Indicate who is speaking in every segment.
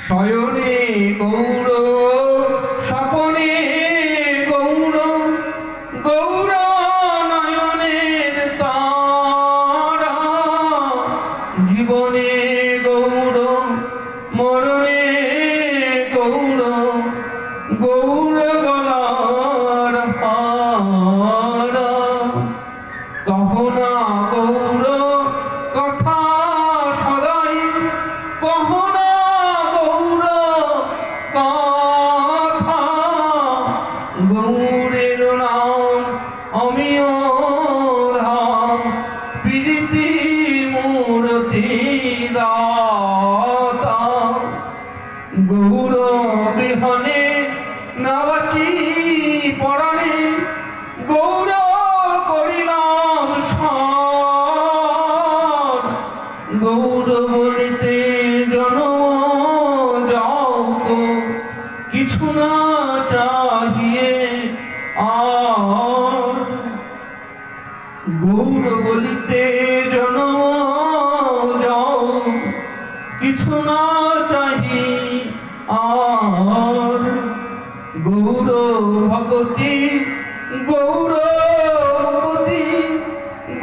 Speaker 1: শয়নে গৌর স্বপনে গৌর গৌর নয়নের তারা জীবনে গৌর মরণে গৌর গৌর গলার হারা কহনা গৌর কথা সদাই কহনা গৌর কথা গৌরের নাম অমিয় ধাম প্রীতি মূর্তি দাতা গৌর বিহনে নাবাচি পরাণে গৌর করিলাম সার গৌর বলিতে জন্ম যাও গো কিছু না চাহিয়ে আর গৌর বলিতে জন্ম যাও কিছু না চাহি আর গৌর ভগতি গৌর ভগতি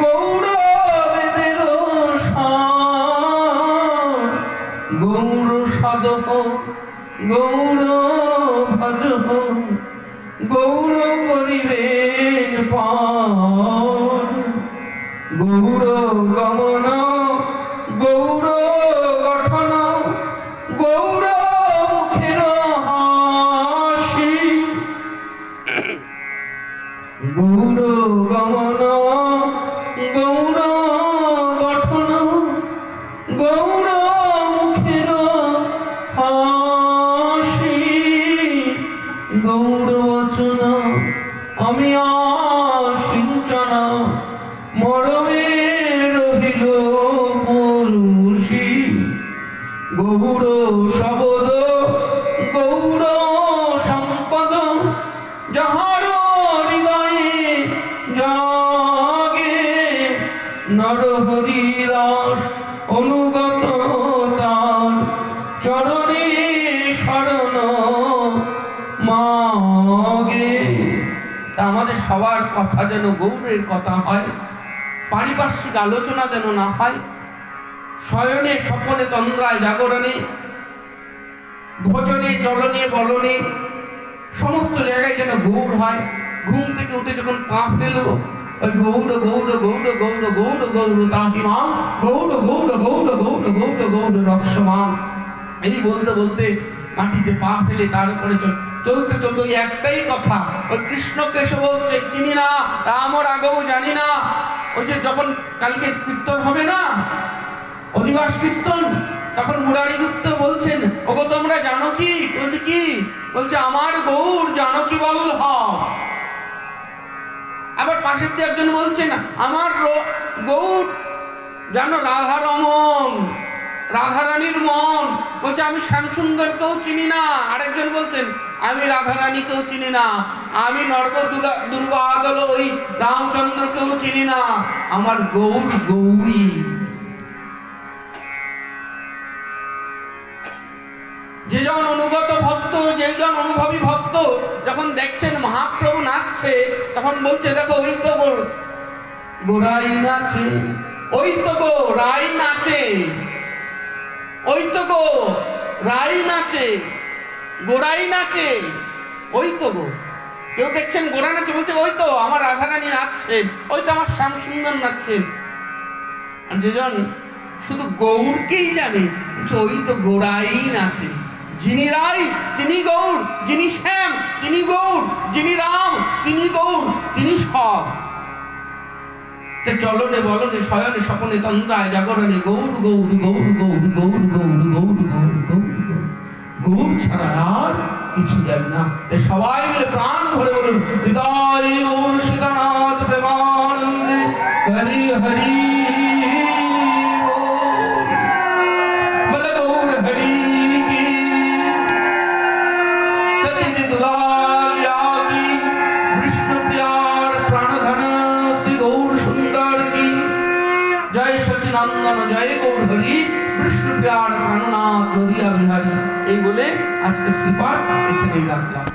Speaker 1: গৌর বেদের সার গৌর সাধক গৌর ভজক গৌর করিবেন পার গৌর গমন গৌর গঠন গৌর মুখের হাসি গৌর গমন গৌর গঠন গৌর মুখের হাসি গৌর বচন আমি সিঞ্চন মরমে রহিল পুরুষী গৌর শবদ গৌর সম্পদ যাহার হৃদয়ে জাগে নরহরি দাস অনুগত তার চরণে শরণ মাগে। আমাদের সবার কথা যেন গৌরের কথা হয়, পারিপার্শ্বিক আলোচনা যেন না হয়, শয়নে স্বপনে তন্দ্রায় জাগরণে ভোজনে চলনে বলনে সমস্ত জায়গায় যেন গৌর হয়। ঘুম থেকে উঠে যখন পা ফেলব ওই গৌর গৌর গৌর গৌর গৌর গৌর তাহিমাম গৌর গৌর গৌর গৌর গৌর গৌর রক্ষমাম এই বলতে বলতে মাটিতে পা ফেলে তার উপরে চলতে চলতে ওই একটাই কথা, ওই কৃষ্ণকে এসে বলছে চিনি না, রাম রাঘব জানি না। ওই যে যখন কালকে কীর্তন হবে না, অধিবাস কীর্তন, তখন মুরারি গুপ্ত বলছেন ওগো তোমরা জানো কি? বলছে কি? বলছে আমার গৌর জানকী বল্লভ। আবার পাশের দিয়ে একজন বলছেন আমার গৌর জানো রাধা রমন, রাধারানীর মন। বলছে আমি শ্যামসুন্দরকেও চিনি না। আরেকজন বলছেন আমি রাধারানীকেও চিনি না, আমি নর্গ দুর্বাদল ওই রামচন্দ্রকেও চিনি না, আমার গৌর গৌরী। যে যখন অনুগত ভক্ত, যেজন অনুভবী ভক্ত যখন দেখছেন মহাপ্রভু নাচছে, তখন বলছে দেখো ওই তো গোড়াই নাচে, ওই তো গো রাই নাচে, ওই তো গো রাই নাচে, গোড়াই নাচে, ওই তো গো। কেউ দেখছেন গোড়া নাচে, বলছে ওই তো আমার রাধারানী নাচছেন, ওই তো আমার শ্যামসুন্দর নাচছেন। আর যেজন শুধু গৌরকেই জানে, ওই তো গোড়াই নাচে। যিনি রাই তিনি গৌর, যিনি শ্যাম তিনি গৌর, যিনি রাম তিনি গৌর, তিনি সব। চলনে বলনে শয়নে স্বপনে তন্দ্রায় জাগরণে গৌর গৌর গৌর গৌর গৌর গৌর গৌর গৌর গৌর গৌর ছাড়া আর কিছু জানি না। সবাই মিলে প্রাণ ভরে বলুন হৃদয় গৌর সীতানাথ প্রেমানন্দে হরি হরি জয় গৌর হরি, বিষ্ণু প্যার প্রাণনাথ নদিয়া বিহারী। এই বলে আজকে শ্রীপাদ এখানেই রাখলাম।